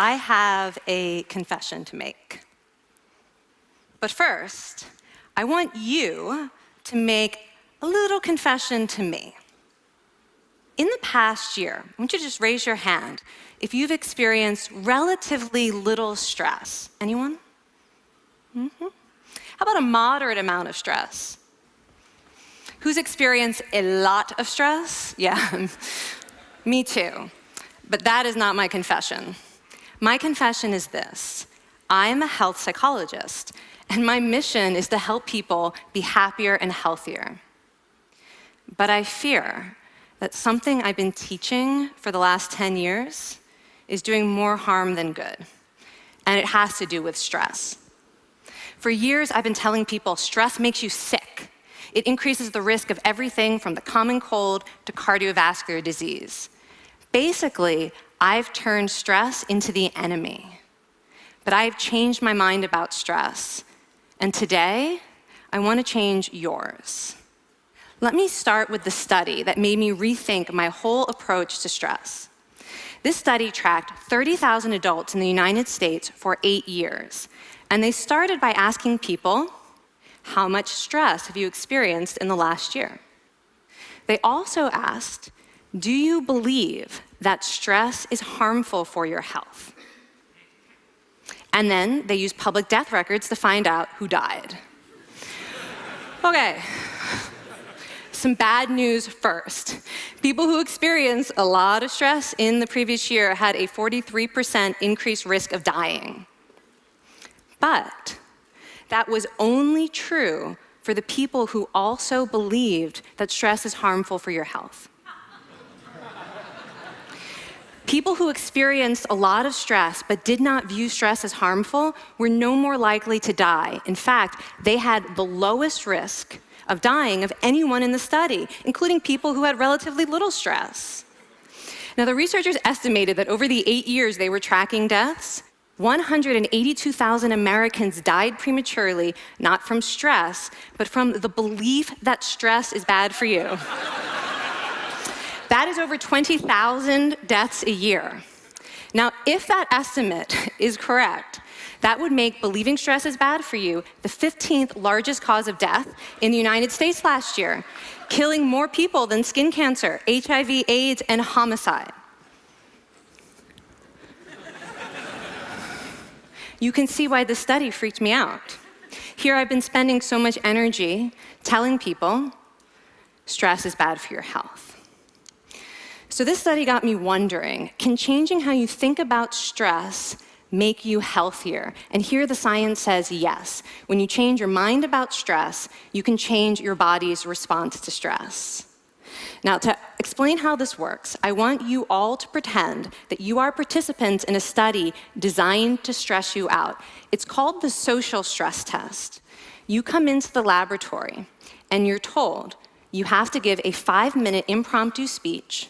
I have a confession to make. But first, I want you to make a little confession to me. In the past year, I want you to just raise your hand if you've experienced relatively little stress. Anyone? How about a moderate amount of stress? Who's experienced a lot of stress? Yeah, me too. But that is not my confession. My confession is this: I'm a health psychologist, and my mission is to help people be happier and healthier. But I fear that something I've been teaching for the last 10 years is doing more harm than good, and it has to do with stress. For years, I've been telling people stress makes you sick. It increases the risk of everything from the common cold to cardiovascular disease. Basically, I've turned stress into the enemy. But I've changed my mind about stress. And today, I want to change yours. Let me start with the study that made me rethink my whole approach to stress. This study tracked 30,000 adults in the United States for 8 years. And they started by asking people, how much stress have you experienced in the last year? They also asked, do you believe that stress is harmful for your health? And then they used public death records to find out who died. Okay, some bad news first. People who experienced a lot of stress in the previous year had a 43% increased risk of dying. But that was only true for the people who also believed that stress is harmful for your health. People who experienced a lot of stress but did not view stress as harmful were no more likely to die. In fact, they had the lowest risk of dying of anyone in the study, including people who had relatively little stress. Now, the researchers estimated that over the 8 years they were tracking deaths, 182,000 Americans died prematurely, not from stress, but from the belief that stress is bad for you. That is over 20,000 deaths a year. Now, if that estimate is correct, that would make believing stress is bad for you the 15th largest cause of death in the United States last year, killing more people than skin cancer, HIV, AIDS, and homicide. You can see why this study freaked me out. Here I've been spending so much energy telling people stress is bad for your health. So this study got me wondering, can changing how you think about stress make you healthier? And here the science says yes. When you change your mind about stress, you can change your body's response to stress. Now, to explain how this works, I want you all to pretend that you are participants in a study designed to stress you out. It's called the social stress test. You come into the laboratory, and you're told you have to give a 5-minute impromptu speech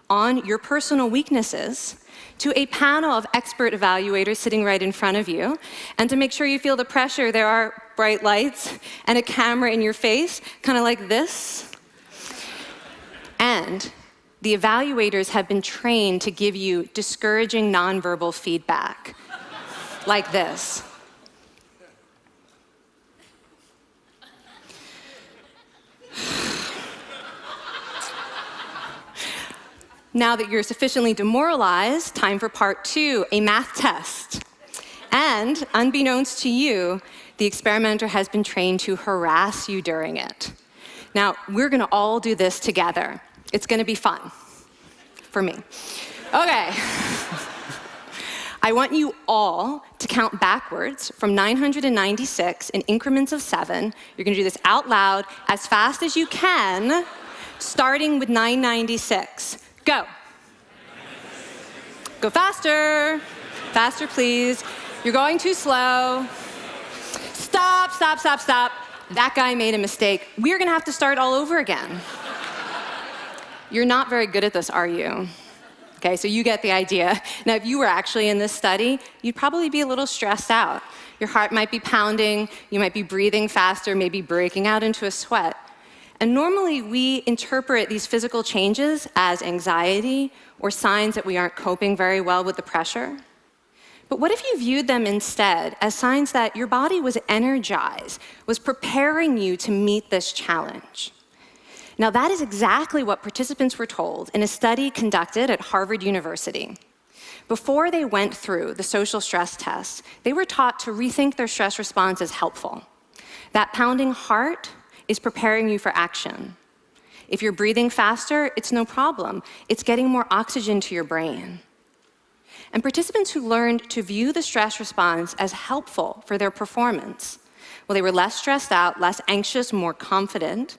on your personal weaknesses to a panel of expert evaluators sitting right in front of you. And to make sure you feel the pressure, there are bright lights and a camera in your face, kind of like this. And the evaluators have been trained to give you discouraging nonverbal feedback, like this. Now that you're sufficiently demoralized, time for part 2, a math test. And unbeknownst to you, the experimenter has been trained to harass you during it. Now, we're gonna all do this together. It's gonna be fun, for me. Okay. I want you all to count backwards from 996 in increments of 7. You're gonna do this out loud as fast as you can, starting with 996. Go. Go faster. Faster, please. You're going too slow. Stop, stop, stop, stop. That guy made a mistake. We're gonna have to start all over again. You're not very good at this, are you? Okay, so you get the idea. Now, if you were actually in this study, you'd probably be a little stressed out. Your heart might be pounding, you might be breathing faster, maybe breaking out into a sweat. And normally we interpret these physical changes as anxiety or signs that we aren't coping very well with the pressure. But what if you viewed them instead as signs that your body was energized, was preparing you to meet this challenge? Now, that is exactly what participants were told in a study conducted at Harvard University. Before they went through the social stress test, they were taught to rethink their stress response as helpful. That pounding heart is preparing you for action. If you're breathing faster, it's no problem. It's getting more oxygen to your brain. And participants who learned to view the stress response as helpful for their performance, well, they were less stressed out, less anxious, more confident.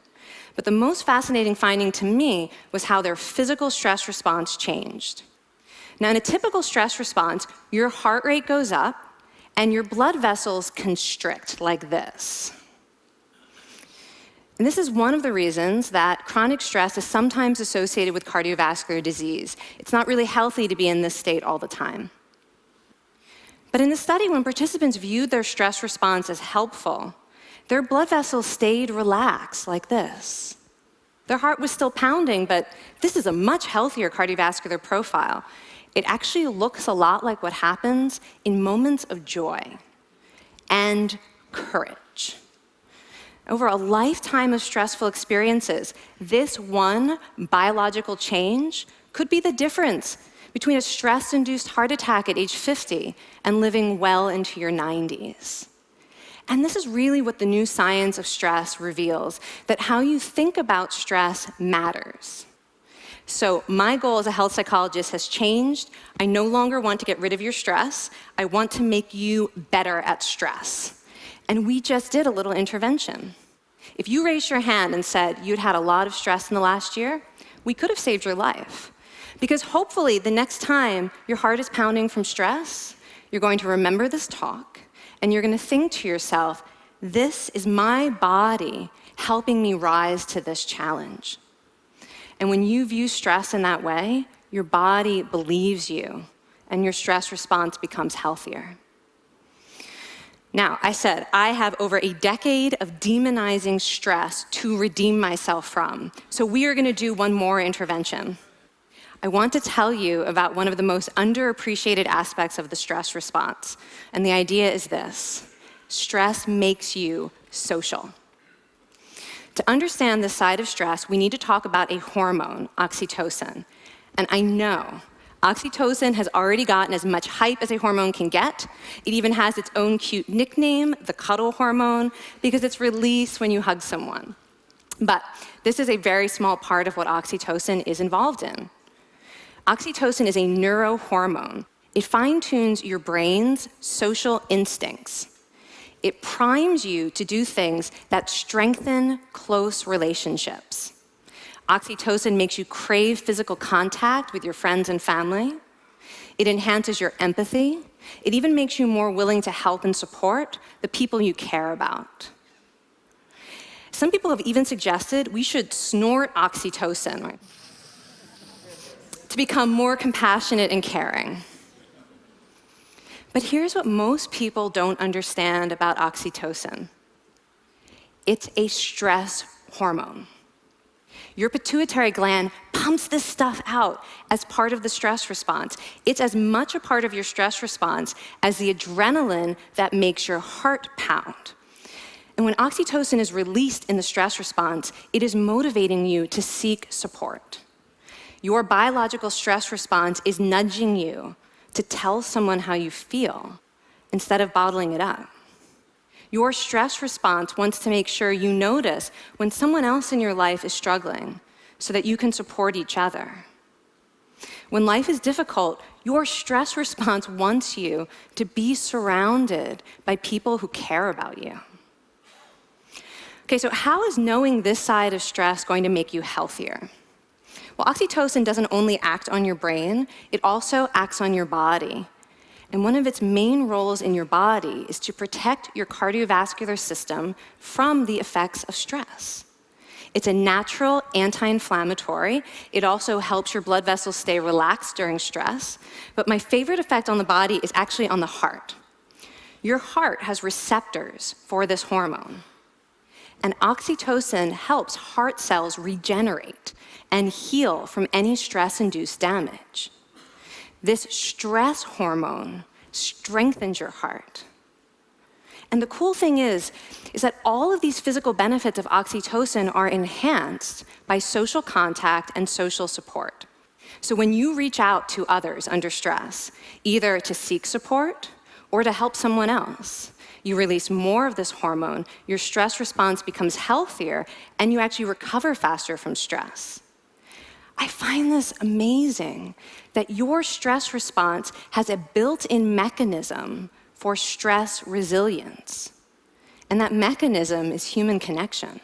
But the most fascinating finding to me was how their physical stress response changed. Now, in a typical stress response, your heart rate goes up and your blood vessels constrict like this. And this is one of the reasons that chronic stress is sometimes associated with cardiovascular disease. It's not really healthy to be in this state all the time. But in the study, when participants viewed their stress response as helpful, their blood vessels stayed relaxed like this. Their heart was still pounding, but this is a much healthier cardiovascular profile. It actually looks a lot like what happens in moments of joy and courage. Over a lifetime of stressful experiences, this one biological change could be the difference between a stress-induced heart attack at age 50 and living well into your 90s. And this is really what the new science of stress reveals, that how you think about stress matters. So my goal as a health psychologist has changed. I no longer want to get rid of your stress. I want to make you better at stress. And we just did a little intervention. If you raised your hand and said you'd had a lot of stress in the last year, we could have saved your life. Because hopefully the next time your heart is pounding from stress, you're going to remember this talk, and you're going to think to yourself, this is my body helping me rise to this challenge. And when you view stress in that way, your body believes you, and your stress response becomes healthier. Now, I said I have over a decade of demonizing stress to redeem myself from. So we are going to do one more intervention. I want to tell you about one of the most underappreciated aspects of the stress response. And the idea is this: stress makes you social. To understand this side of stress, we need to talk about a hormone, oxytocin. And I know oxytocin has already gotten as much hype as a hormone can get. It even has its own cute nickname, the cuddle hormone, because it's released when you hug someone. But this is a very small part of what oxytocin is involved in. Oxytocin is a neurohormone. It fine-tunes your brain's social instincts. It primes you to do things that strengthen close relationships. Oxytocin makes you crave physical contact with your friends and family. It enhances your empathy. It even makes you more willing to help and support the people you care about. Some people have even suggested we should snort oxytocin to become more compassionate and caring. But here's what most people don't understand about oxytocin. It's a stress hormone. Your pituitary gland pumps this stuff out as part of the stress response. It's as much a part of your stress response as the adrenaline that makes your heart pound. And when oxytocin is released in the stress response, it is motivating you to seek support. Your biological stress response is nudging you to tell someone how you feel instead of bottling it up. Your stress response wants to make sure you notice when someone else in your life is struggling so that you can support each other. When life is difficult, your stress response wants you to be surrounded by people who care about you. Okay, so how is knowing this side of stress going to make you healthier? Well, oxytocin doesn't only act on your brain, it also acts on your body. And one of its main roles in your body is to protect your cardiovascular system from the effects of stress. It's a natural anti-inflammatory. It also helps your blood vessels stay relaxed during stress. But my favorite effect on the body is actually on the heart. Your heart has receptors for this hormone. And oxytocin helps heart cells regenerate and heal from any stress-induced damage. This stress hormone strengthens your heart. And the cool thing is that all of these physical benefits of oxytocin are enhanced by social contact and social support. So when you reach out to others under stress, either to seek support or to help someone else, you release more of this hormone, your stress response becomes healthier, and you actually recover faster from stress. I find this amazing that your stress response has a built-in mechanism for stress resilience. And that mechanism is human connection.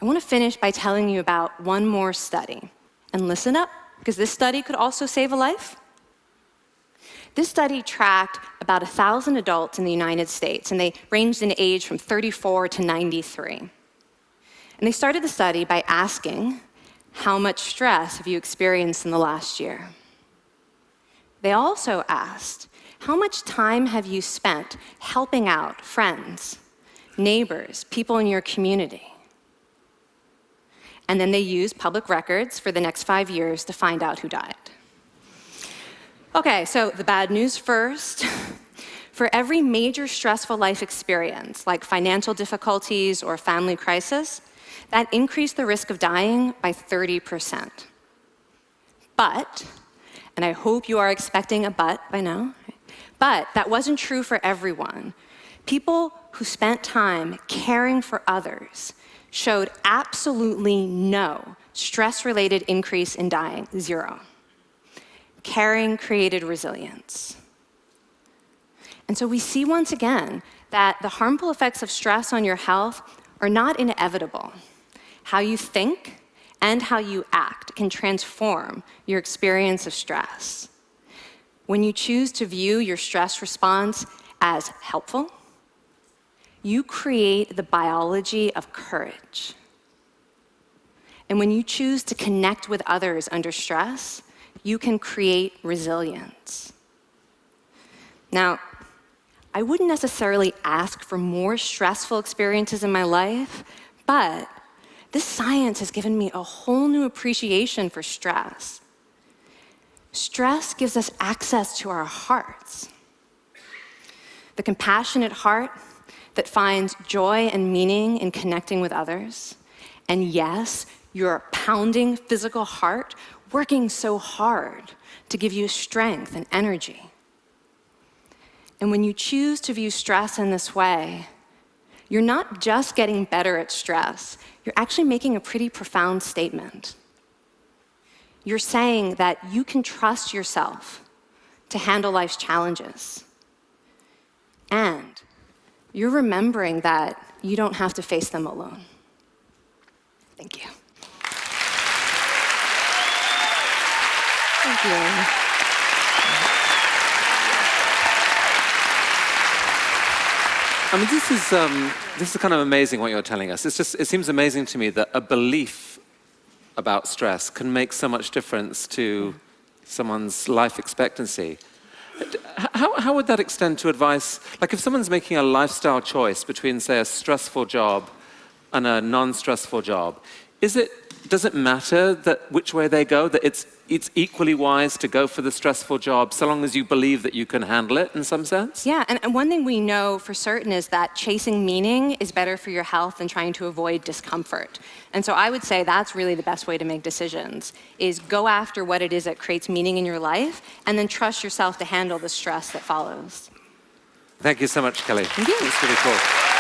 I want to finish by telling you about one more study. And listen up, because this study could also save a life. This study tracked about 1,000 adults in the United States, and they ranged in age from 34 to 93. And they started the study by asking, how much stress have you experienced in the last year? They also asked, how much time have you spent helping out friends, neighbors, people in your community? And then they used public records for the next 5 years to find out who died. Okay, so the bad news first. For every major stressful life experience, like financial difficulties or family crisis, that increased the risk of dying by 30%. But, and I hope you are expecting a but by now, but that wasn't true for everyone. People who spent time caring for others showed absolutely no stress-related increase in dying, 0. Caring created resilience. And so we see once again that the harmful effects of stress on your health are not inevitable. How you think and how you act can transform your experience of stress. When you choose to view your stress response as helpful, you create the biology of courage. And when you choose to connect with others under stress, you can create resilience. Now, I wouldn't necessarily ask for more stressful experiences in my life, but this science has given me a whole new appreciation for stress. Stress gives us access to our hearts. The compassionate heart that finds joy and meaning in connecting with others. And yes, your pounding physical heart working so hard to give you strength and energy. And when you choose to view stress in this way, you're not just getting better at stress, you're actually making a pretty profound statement. You're saying that you can trust yourself to handle life's challenges. And you're remembering that you don't have to face them alone. Thank you. Thank you. I mean, this is kind of amazing what you're telling us. It seems amazing to me that a belief about stress can make so much difference to someone's life expectancy. How would that extend to advice? Like if someone's making a lifestyle choice between, say, a stressful job and a non-stressful job, does it matter that which way they go, that it's equally wise to go for the stressful job so long as you believe that you can handle it in some sense? Yeah, and one thing we know for certain is that chasing meaning is better for your health than trying to avoid discomfort. And so I would say that's really the best way to make decisions, is go after what it is that creates meaning in your life, and then trust yourself to handle the stress that follows. Thank you so much, Kelly. Thank you. It's really cool.